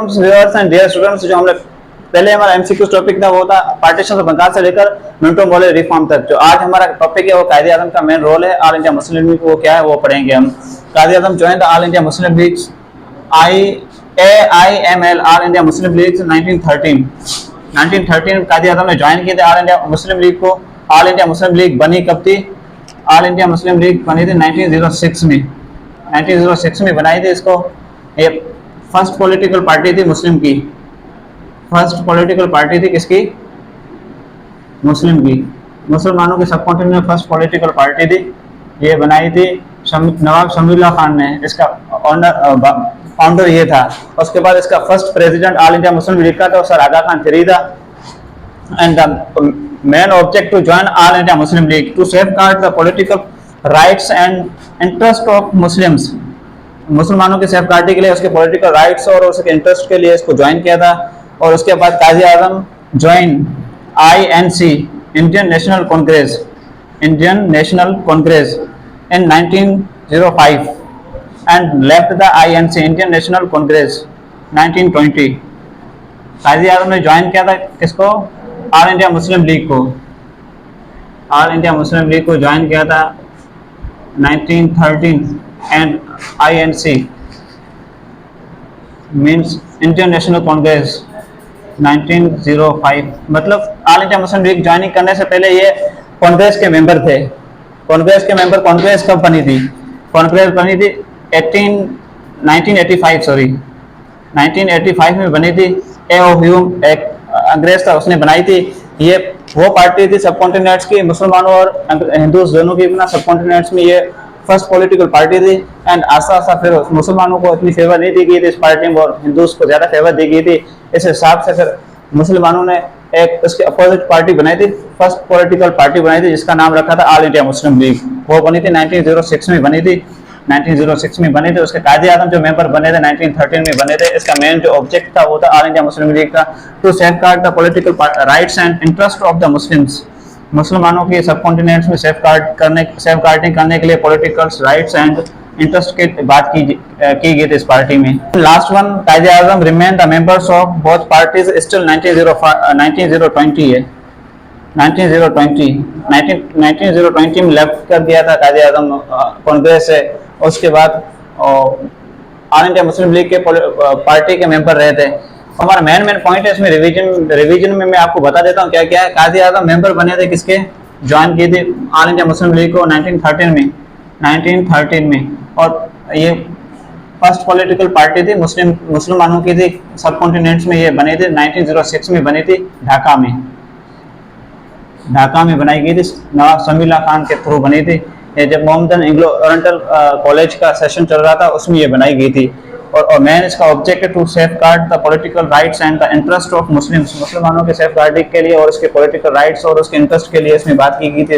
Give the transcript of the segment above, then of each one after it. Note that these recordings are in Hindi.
Welcome viewers and dear students. जो हमने पहले हमारा एमसीक्यू टॉपिक था वो था पार्टीशन ऑफ बंगाल से लेकर मिंटो मॉडल रिफॉर्म तक। जो आज हमारा टॉपिक है वो कायदे आजम का मेन रोल है ऑल इंडिया मुस्लिम लीग। वो क्या है वो पढ़ेंगे हम। Quaid-e Azam join all India Muslim League AIML All India Muslim League 1913 Quaid-e Azam ने ज्वाइन किए थे ऑल इंडिया मुस्लिम लीग को। ऑल इंडिया मुस्लिम लीग बनी कब थी? ऑल इंडिया मुस्लिम लीग बनी थी 1906 में। 1906 में बनाई थी इसको। ये फर्स्ट पॉलिटिकल पार्टी थी मुस्लिम की। फर्स्ट पॉलिटिकल पार्टी थी किसकी? मुस्लिम की। मुसलमानों के सब कॉन्टिनेंट में फर्स्ट पॉलिटिकल पार्टी थी। ये बनाई थी नवाब शमीउल्लाह खान ने। इसका फाउंडर ये था। उसके बाद इसका first president all India Muslim League का था सर आगा खान थिरी था। And the main object to join all India Muslim League to safeguard the political rights and interest of Muslims. मुसलमानों के सेफगार्डिंग के लिए, उसके पॉलिटिकल राइट्स और उसके इंटरेस्ट के लिए इसको ज्वाइन किया था। और उसके बाद Qazi Azam join INC Indian National Congress in 1905 and left the INC Indian National Congress 1920। Qazi Azam ने ज्वाइन किया था किसको? ऑल इंडिया मुस्लिम लीग को। ऑल इंडिया मुस्लिम लीग को ज्वाइन किया था 1913 and INC means Indian National Congress 1905। मतलब All India Muslim League joining करने से पहले ये कांग्रेस के मेंबर थे। कांग्रेस के मेंबर। कांग्रेस कब बनी थी? कांग्रेस बनी थी 1985 में बनी थी। AO ह्यूम एक अंग्रेज था, उसने बनाई थी। ये वो पार्टी थी सब कॉन्टिनेंट्स की, मुसलमानों और हिंदू दोनों की अपना सब कॉन्टिनेंट्स में ये फर्स्ट पॉलिटिकल पार्टी थी। एंड आस्ता आस्ता फिर मुसलमानों को इतनी फेवर नहीं दी गई थी इस पार्टी में और हिंदूज को ज्यादा फेवर दी गई थी। इस हिसाब से फिर मुसलमानों ने एक उसके अपोजिट पार्टी बनाई थी, फर्स्ट पॉलिटिकल पार्टी बनाई थी जिसका नाम रखा था ऑल इंडिया मुस्लिम लीग। वो बनी थी 1906 में बनी थी। 1906 में बने थे। उसके कायदे आजम जो मेंबर बने थे 1913 में बने थे। इसका मेन जो ऑब्जेक्ट था वो था ऑल इंडिया मुस्लिम लीग का to safeguard the political rights and interest of the Muslims. मुसलमानों के सब कॉन्टिनेंट्स में सेफगार्डिंग करने के लिए पॉलिटिकल राइट्स एंड इंटरेस्ट की बात की गई थी इस पार्टी में। Last one, Quaid-e Azam remain the members of both parties still 1920 है। 1920 में लेफ्ट कर दिया था कायदे आजम कांग्रेस से। उसके बाद ऑल इंडिया मुस्लिम लीग के पार्टी के मेंबर रहे थे। हमारा मेन पॉइंट है इसमें रिवीजन में मैं आपको बता देता हूँ क्या क्या है। काजी आजम मेंबर बने थे किसके? ज्वाइन किए थे ऑल इंडिया मुस्लिम लीग को 1913 में। और ये फर्स्ट पॉलिटिकल पार्टी थी मुसलमानों की थी सब कॉन्टिनेंट्स में। ये बनी थी 1906 में बनी थी ढाका में बनाई गई थी। नवाब शमीउल्लाह खान के थ्रू बनी थी। ये जब मोहम्मदन एंग्लो ओरिएंटल कॉलेज का सेशन चल रहा था उसमें ये बनाई गई थी। और मेन इसका ऑब्जेक्ट है to safeguard the political rights and the interest of Muslims. मुसलमानों के सेफगार्डिंग के लिए और उसके पॉलिटिकल राइट्स और उसके इंटरेस्ट के लिए इसमें बात की गई थी।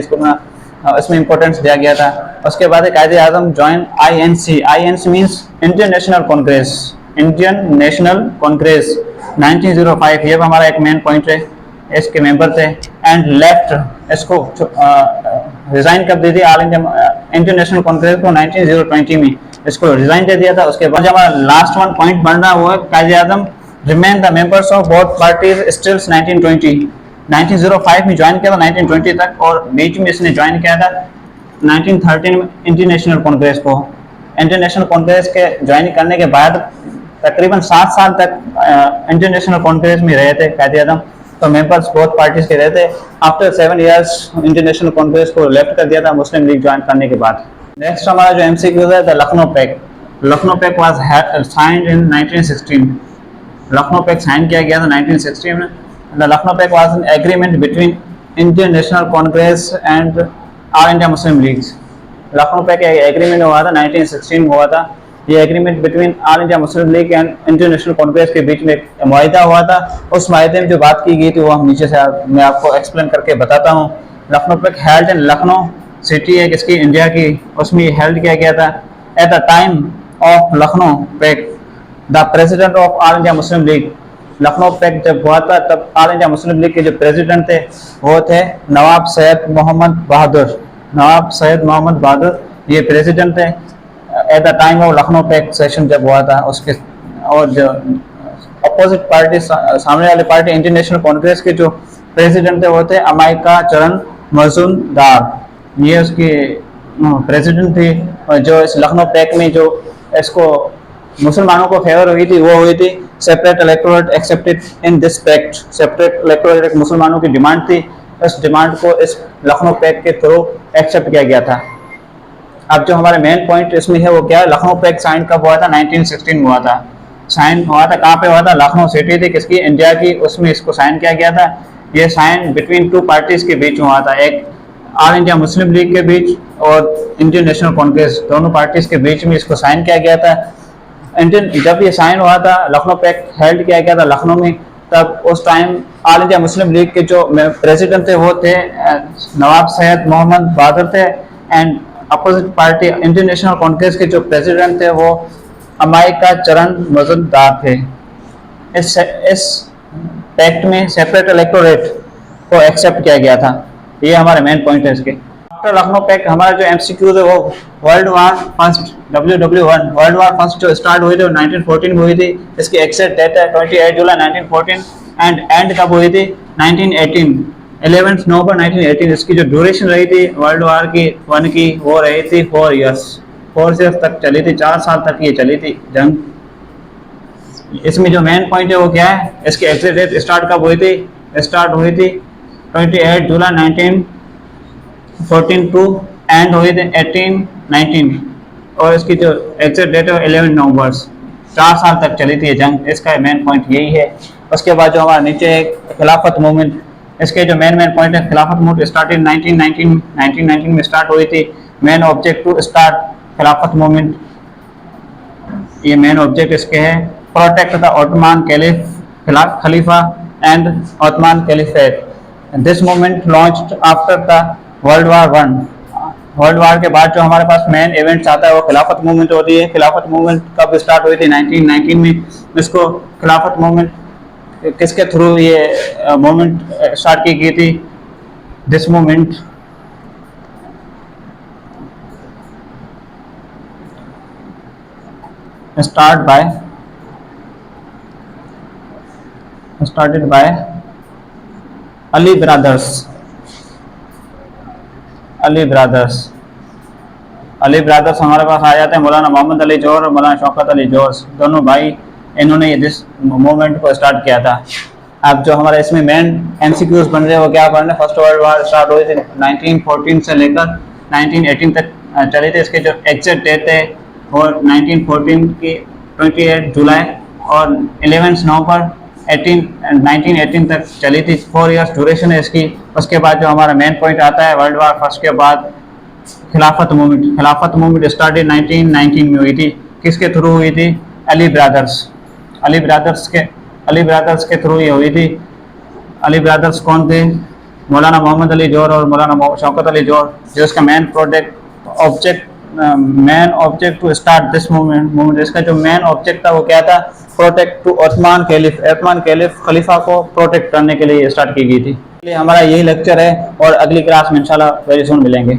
इसमें इंपॉर्टेंस दिया गया था। उसके बाद Quaid-e Azam join INC means Indian National Congress 1905। ये हमारा एक मेन पॉइंट है। इसके मेंबर थे एंड लेफ्ट इसको रिजाइन कर दी थी ऑल इंडियन नेशनल कांग्रेस को 1920 में इसको रिजाइन दे दिया था। उसके बाद हमारा लास्ट वन पॉइंट बन रहा हुआ है Quaid-e Azam remain the members of both parties still 1905 में ज्वाइन किया था 1920 तक। और बीच में इसने ज्वाइन किया था 1913 में इंडियन नेशनल कांग्रेस को। इंडियन नेशनल कांग्रेस के ज्वाइन करने के बाद तकरीबन 7 साल तक इंडियन नेशनल कांग्रेस में रहे थे कायदे आजम। तो मेंबर्स बहुत पार्टीज के रहे थे। After 7 years Indian National Congress को लेफ्ट कर दिया था मुस्लिम लीग ज्वाइन करने के बाद। नेक्स्ट हमारा जो MCQ है the Lucknow pact was signed in 1916। Lucknow pact sign किया गया था 1916 में। The Lucknow pact was an agreement between Indian National Congress and all India Muslim League. Lucknow pact agreement हुआ था 1916 में हुआ था। ये agreement between all India Muslim League and Indian National Congress के बीच में एक मुआहिदा हुआ था। उस मुआहिदे में जो बात की गई थी वो हम नीचे से मैं आपको एक्सप्लेन करके बताता हूँ। Lucknow pact held in Lucknow city है किसकी? इंडिया की। उसमें हेल्ड किया गया था। At the time of Lucknow pact the president of all India Muslim League. Lucknow pact जब हुआ था तब ऑल इंडिया मुस्लिम लीग के जो प्रेसिडेंट थे वो थे नवाब सैयद मोहम्मद बहादुर। ये प्रेसिडेंट थे at the time of Lucknow pact session जब हुआ था उसके। और जो अपोजिट पार्टी, सामने वाली पार्टी इंटरनेशनल कांग्रेस के जो प्रेसिडेंट थे वो थे अमाइका चरण मजूमदार। ये उसकी प्रेसिडेंट थी। और जो इस लखनऊ पैक्ट में जो इसको मुसलमानों को फेवर हुई थी वो हुई थी separate electorate accepted in this pact. Separate electorate एक मुसलमानों की डिमांड थी, इस डिमांड को इस लखनऊ पैक्ट के थ्रू एक्सेप्ट किया गया था। अब जो हमारे मेन पॉइंट इसमें है वो क्या है, लखनऊ पैक्ट साइन कब हुआ था? 1916 में हुआ था। साइन हुआ था कहाँ पे हुआ था? लखनऊ सिटी थी किसकी? इंडिया की, उसमें इसको साइन किया गया था। ये साइन बिटवीन टू पार्टीज के बीच हुआ था, एक ऑल इंडिया मुस्लिम लीग के बीच और इंडियन नेशनल कांग्रेस, दोनों पार्टीज के बीच में इसको साइन किया गया था। जब ये साइन हुआ था, लखनऊ पैक्ट हेल्ड किया गया था लखनऊ में, तब उस time all India Muslim league के जो प्रेसिडेंट थे वो थे नवाब सैयद मोहम्मद बहादुर थे, and opposite party Indian National Congress के जो प्रेसिडेंट थे वो अमाइका चरण मजूमदार थे। इस पैक्ट में सेपरेट इलेक्टोरेट को एक्सेप्ट किया गया था। ये हमारे मेन पॉइंट है इसके। आफ्टर लखनऊ पैक्ट हमारा जो एमसीक्यूज है वो world war first WW1 world war first जो स्टार्ट हुई थी 1914 में हुई थी। इसकी एग्जैक्ट डेट है 28 जुलाई 1914 एंड एंड कब हुई थी? 1918 11 नवंबर 1918। इसकी जो ड्यूरेशन रही थी वर्ल्ड वार की वन की वो रही थी 4 इयर्स तक चली थी, 4 साल तक ये चली थी जंग। इसमें जो मेन पॉइंट है वो क्या है, इसकी एग्जैक्ट डेट स्टार्ट कब हुई थी? स्टार्ट हुई थी 28 जुलाई 1914 टू एंड हुई थी 1819 और इसकी जो एग्जैक्ट डेट है 11 नवंबर। 4 साल तक चली थी ये जंग। इसका मेन पॉइंट यही है। उसके बाद जो हमारा नीचे एक खिलाफत मूवमेंट, इसके जो मेन पॉइंट है, खिलाफत मूवमेंट स्टार्ट इन 1919 में स्टार्ट हुई थी। Main object to start Khilafat movement, ये मेन ऑब्जेक्ट इसके है प्रोटेक्ट द ओटमान खलीफा and Ottoman caliphate. This movement launched after the World War one. World War के बाद जो हमारे पास मेन इवेंट्स आता है वो खिलाफत मूवमेंट होती है। खिलाफत मूवमेंट कब स्टार्ट हुई थी? 1919 में। इसको खिलाफत मूवमेंट किसके थ्रू ये मूवमेंट स्टार्ट की गई थी? This movement started by Ali brothers. Ali brothers हमारे पास आ जाते हैं, मौलाना मोहम्मद अली जौहर और मौलाना शौकत अली जौहर, दोनों भाई, इन्होंने ये दिस मूवमेंट को स्टार्ट किया था। अब जो हमारे इसमें मेन एमसीक्यूज बन रहे हैं वो क्या बन रहे हैं? फर्स्ट वर्ल्ड वार स्टार्ट हुई थी 1914 से लेकर 1918 तक चली थी। इसके जो एग्जैक्ट डेट है और 1914 की 28 जुलाई और 11 नवंबर 1918 तक चली थी। 4 इयर्स ड्यूरेशन है इसकी। उसके बाद जो हमारा मेन पॉइंट आता है वर्ल्ड वार फर्स्ट के बाद खिलाफत मूवमेंट स्टार्ट 1919 में हुई थी। किसके थ्रू हुई थी? अली ब्रदर्स के थ्रू ये हुई थी। अली ब्रदर्स कौन थे? मौलाना मोहम्मद अली जौहर और मौलाना शौकत अली जौहर, जो इसका main object to start this movement. इसका जो मेन ऑब्जेक्ट था वो क्या था? प्रोटेक्ट टू ओस्मान खलीफा को प्रोटेक्ट करने के लिए स्टार्ट की गई थी। हमारा यही लेक्चर है और अगली क्लास में इंशाल्लाह वेरी सून मिलेंगे।